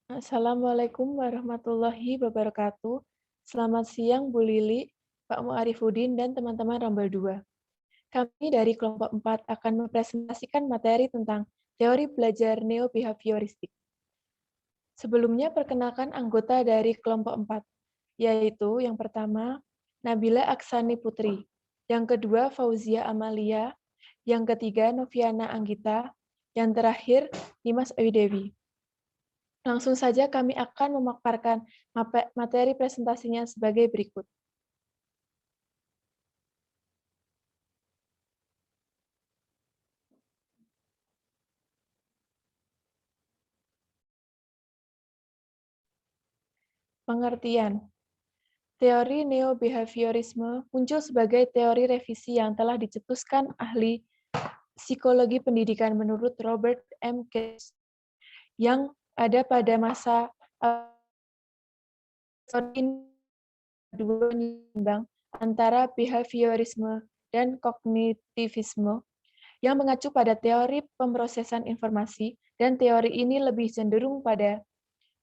Assalamualaikum warahmatullahi wabarakatuh. Selamat siang Bu Lili, Pak Muarifudin, dan teman-teman Rombel 2. Kami dari kelompok 4 akan mempresentasikan materi tentang teori belajar neo-behavioristik. Sebelumnya perkenalkan anggota dari kelompok 4, yaitu yang pertama, Nabila Aksani Putri, yang kedua, Fauzia Amalia, yang ketiga, Noviana Anggita, yang terakhir, Dimas Ayu. Langsung saja kami akan memaparkan materi presentasinya sebagai berikut. Pengertian. Teori neo-behaviorisme muncul sebagai teori revisi yang telah dicetuskan ahli psikologi pendidikan menurut Robert M. Case yang ada pada masa penyeimbang antara behaviorisme dan kognitivisme yang mengacu pada teori pemrosesan informasi, dan teori ini lebih cenderung pada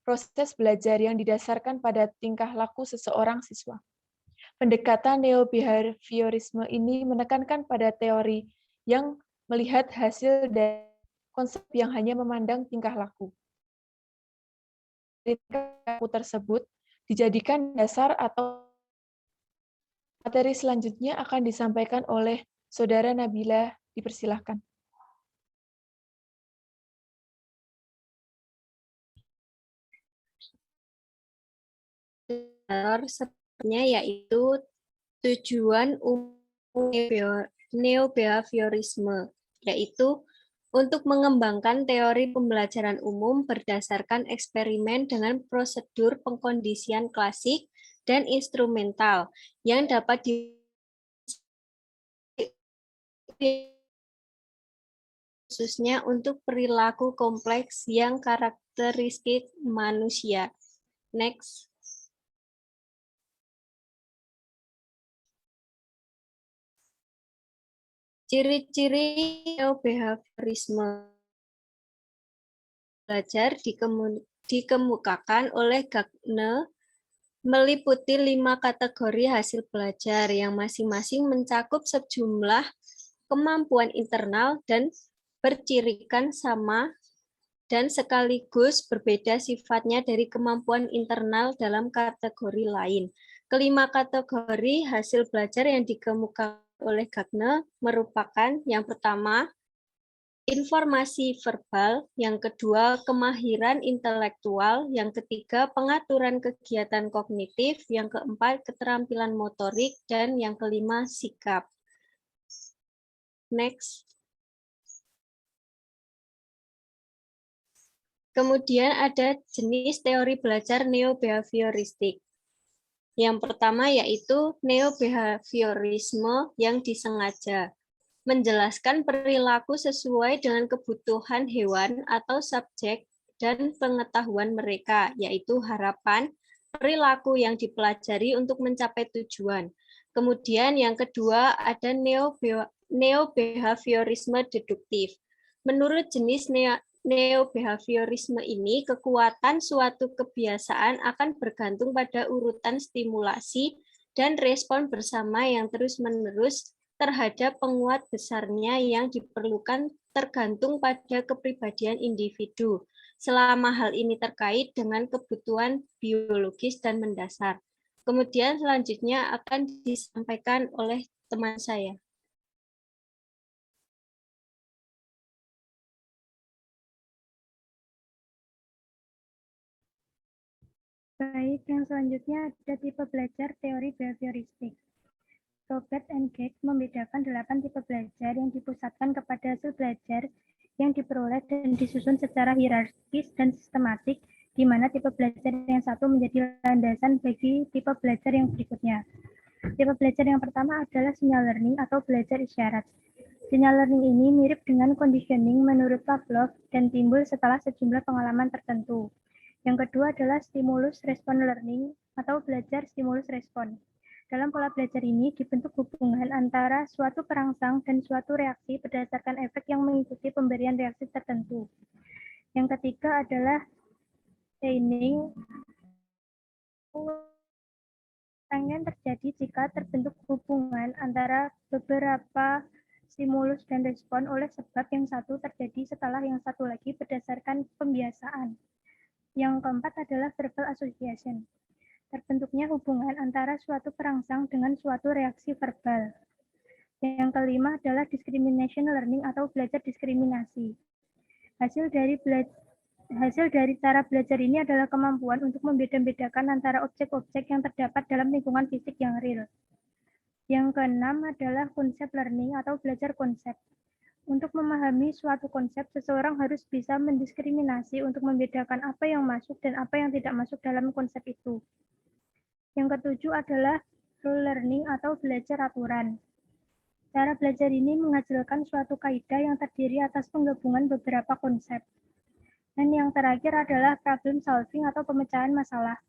proses belajar yang didasarkan pada tingkah laku seseorang siswa. Pendekatan neo-behaviorisme ini menekankan pada teori yang melihat hasil dari konsep yang hanya memandang tingkah laku. Tingkah laku tersebut dijadikan dasar atau materi selanjutnya akan disampaikan oleh Saudara Nabila, dipersilahkan. Sebenarnya yaitu tujuan umum neo-behaviorisme, yaitu untuk mengembangkan teori pembelajaran umum berdasarkan eksperimen dengan prosedur pengkondisian klasik dan instrumental yang dapat khususnya untuk perilaku kompleks yang karakteristik manusia. Next. Ciri-ciri neo-behaviorisme belajar dikemukakan oleh Gardner meliputi 5 kategori hasil belajar yang masing-masing mencakup sejumlah kemampuan internal dan bercirikan sama dan sekaligus berbeda sifatnya dari kemampuan internal dalam kategori lain. Kelima kategori hasil belajar yang dikemukakan oleh Gardner merupakan yang pertama, informasi verbal, yang kedua kemahiran intelektual, yang ketiga pengaturan kegiatan kognitif, yang keempat keterampilan motorik, dan yang kelima sikap. Next. Kemudian ada jenis teori belajar neo-behavioristik. Yang pertama yaitu neo-behaviorisme yang disengaja, menjelaskan perilaku sesuai dengan kebutuhan hewan atau subjek dan pengetahuan mereka, yaitu harapan, perilaku yang dipelajari untuk mencapai tujuan. Kemudian yang kedua ada neo-behaviorisme deduktif. Menurut jenis neo-behaviorisme ini, kekuatan suatu kebiasaan akan bergantung pada urutan stimulasi dan respon bersama yang terus-menerus terhadap penguat besarnya yang diperlukan tergantung pada kepribadian individu, selama hal ini terkait dengan kebutuhan biologis dan mendasar. Kemudian selanjutnya akan disampaikan oleh teman saya. Baik, yang selanjutnya ada tipe belajar teori behavioristik. Robert and Gage membedakan 8 tipe belajar yang dipusatkan kepada hasil belajar yang diperoleh dan disusun secara hierarkis dan sistematik, di mana tipe belajar yang satu menjadi landasan bagi tipe belajar yang berikutnya. Tipe belajar yang pertama adalah sinyal learning atau belajar isyarat. Sinyal learning ini mirip dengan conditioning menurut Pavlov dan timbul setelah sejumlah pengalaman tertentu. Yang kedua adalah stimulus-respon learning atau belajar stimulus-respon. Dalam pola belajar ini dibentuk hubungan antara suatu perangsang dan suatu reaksi berdasarkan efek yang mengikuti pemberian reaksi tertentu. Yang ketiga adalah training yang terjadi jika terbentuk hubungan antara beberapa stimulus dan respon oleh sebab yang satu terjadi setelah yang satu lagi berdasarkan pembiasaan. Yang keempat adalah verbal association. Terbentuknya hubungan antara suatu perangsang dengan suatu reaksi verbal. Yang kelima adalah discrimination learning atau belajar diskriminasi. Hasil dari cara belajar ini adalah kemampuan untuk membeda-bedakan antara objek-objek yang terdapat dalam lingkungan fisik yang real. Yang keenam adalah konsep learning atau belajar konsep. Untuk memahami suatu konsep, seseorang harus bisa mendiskriminasi untuk membedakan apa yang masuk dan apa yang tidak masuk dalam konsep itu. Yang ketujuh adalah rule learning atau belajar aturan. Cara belajar ini menghasilkan suatu kaidah yang terdiri atas penggabungan beberapa konsep. Dan yang terakhir adalah problem solving atau pemecahan masalah.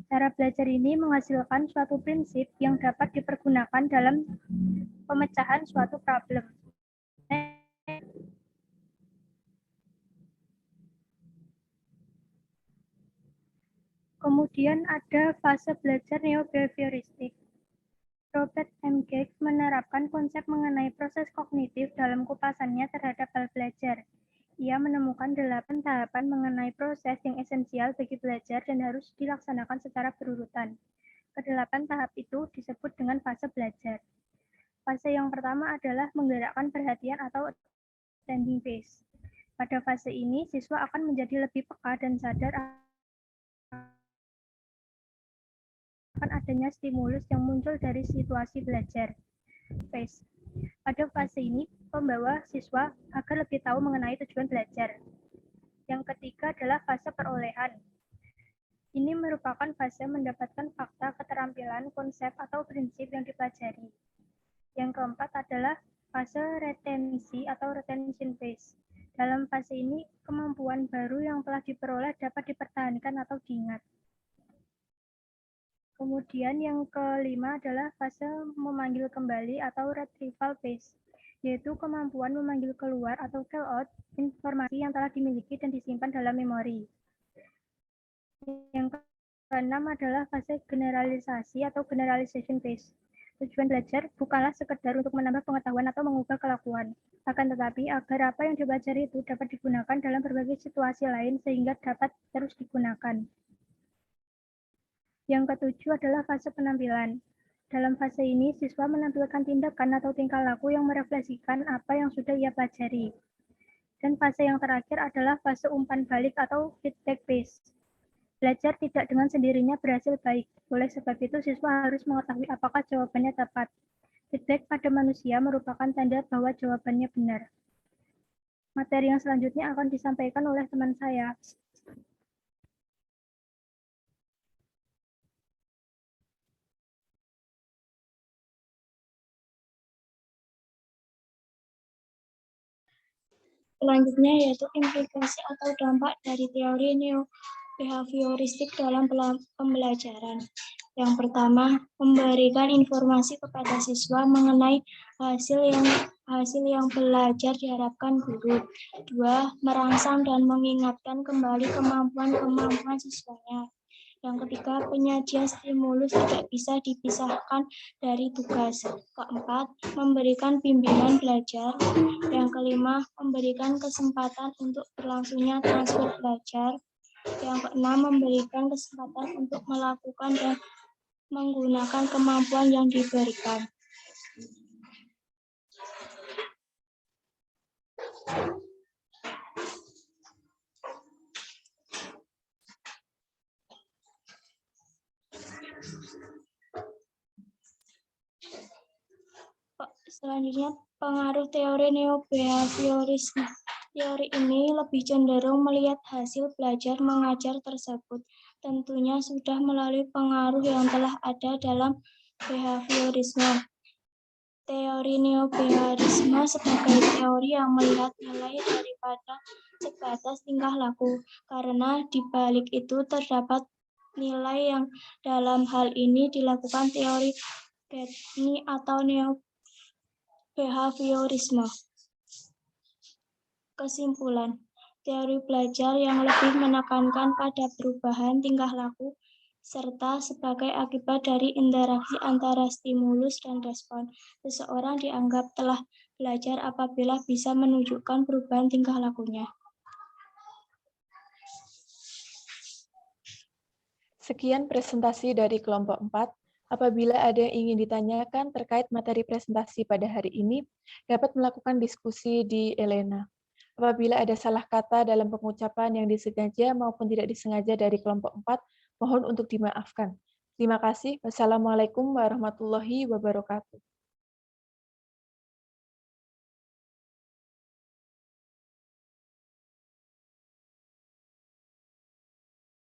Cara belajar ini menghasilkan suatu prinsip yang dapat dipergunakan dalam pemecahan suatu problem. Kemudian ada fase belajar neo-behavioristik. Robert M. Gage menerapkan konsep mengenai proses kognitif dalam kupasannya terhadap hal belajar. Ia menemukan 8 tahapan mengenai proses yang esensial bagi belajar dan harus dilaksanakan secara berurutan. Kedelapan tahap itu disebut dengan fase belajar. Fase yang pertama adalah menggerakkan perhatian atau attending phase. Pada fase ini, siswa akan menjadi lebih peka dan sadar akan adanya stimulus yang muncul dari situasi belajar. Phase. Pada fase ini, pembawa siswa agar lebih tahu mengenai tujuan belajar. Yang ketiga adalah fase perolehan. Ini merupakan fase mendapatkan fakta, keterampilan, konsep, atau prinsip yang dipelajari. Yang keempat adalah fase retensi atau retention phase. Dalam fase ini, kemampuan baru yang telah diperoleh dapat dipertahankan atau diingat. Kemudian yang kelima adalah fase memanggil kembali atau retrieval phase, yaitu kemampuan memanggil keluar atau call out informasi yang telah dimiliki dan disimpan dalam memori. Yang keenam adalah fase generalisasi atau generalization phase. Tujuan belajar bukanlah sekedar untuk menambah pengetahuan atau mengubah kelakuan, akan tetapi agar apa yang dipelajari itu dapat digunakan dalam berbagai situasi lain sehingga dapat terus digunakan. Yang ketujuh adalah fase penampilan. Dalam fase ini, siswa menampilkan tindakan atau tingkah laku yang merefleksikan apa yang sudah ia pelajari. Dan fase yang terakhir adalah fase umpan balik atau feedback phase. Belajar tidak dengan sendirinya berhasil baik. Oleh sebab itu, siswa harus mengetahui apakah jawabannya tepat. Feedback pada manusia merupakan tanda bahwa jawabannya benar. Materi yang selanjutnya akan disampaikan oleh teman saya. Selanjutnya yaitu implikasi atau dampak dari teori neo-behavioristik dalam pembelajaran. Yang pertama, memberikan informasi kepada siswa mengenai hasil yang belajar diharapkan guru. Dua, merangsang dan mengingatkan kembali kemampuan siswanya. Yang ketiga, penyajian stimulus tidak bisa dipisahkan dari tugas. Keempat, memberikan bimbingan belajar. Yang kelima, memberikan kesempatan untuk berlangsungnya transfer belajar. Yang keenam, memberikan kesempatan untuk melakukan dan menggunakan kemampuan yang diberikan. Selanjutnya, pengaruh teori neo-behaviorisme. Teori ini lebih cenderung melihat hasil belajar mengajar tersebut. Tentunya sudah melalui pengaruh yang telah ada dalam behaviorisme. Teori neo-behaviorisme sebagai teori yang melihat nilai daripada sebatas tingkah laku, karena di balik itu terdapat nilai yang dalam hal ini dilakukan teori Gaffney atau neo-behaviorisme. Kesimpulan, teori belajar yang lebih menekankan pada perubahan tingkah laku serta sebagai akibat dari interaksi antara stimulus dan respon. Seseorang dianggap telah belajar apabila bisa menunjukkan perubahan tingkah lakunya. Sekian presentasi dari kelompok 4. Apabila ada yang ingin ditanyakan terkait materi presentasi pada hari ini, dapat melakukan diskusi di Elena. Apabila ada salah kata dalam pengucapan yang disengaja maupun tidak disengaja dari kelompok 4, mohon untuk dimaafkan. Terima kasih. Wassalamualaikum warahmatullahi wabarakatuh.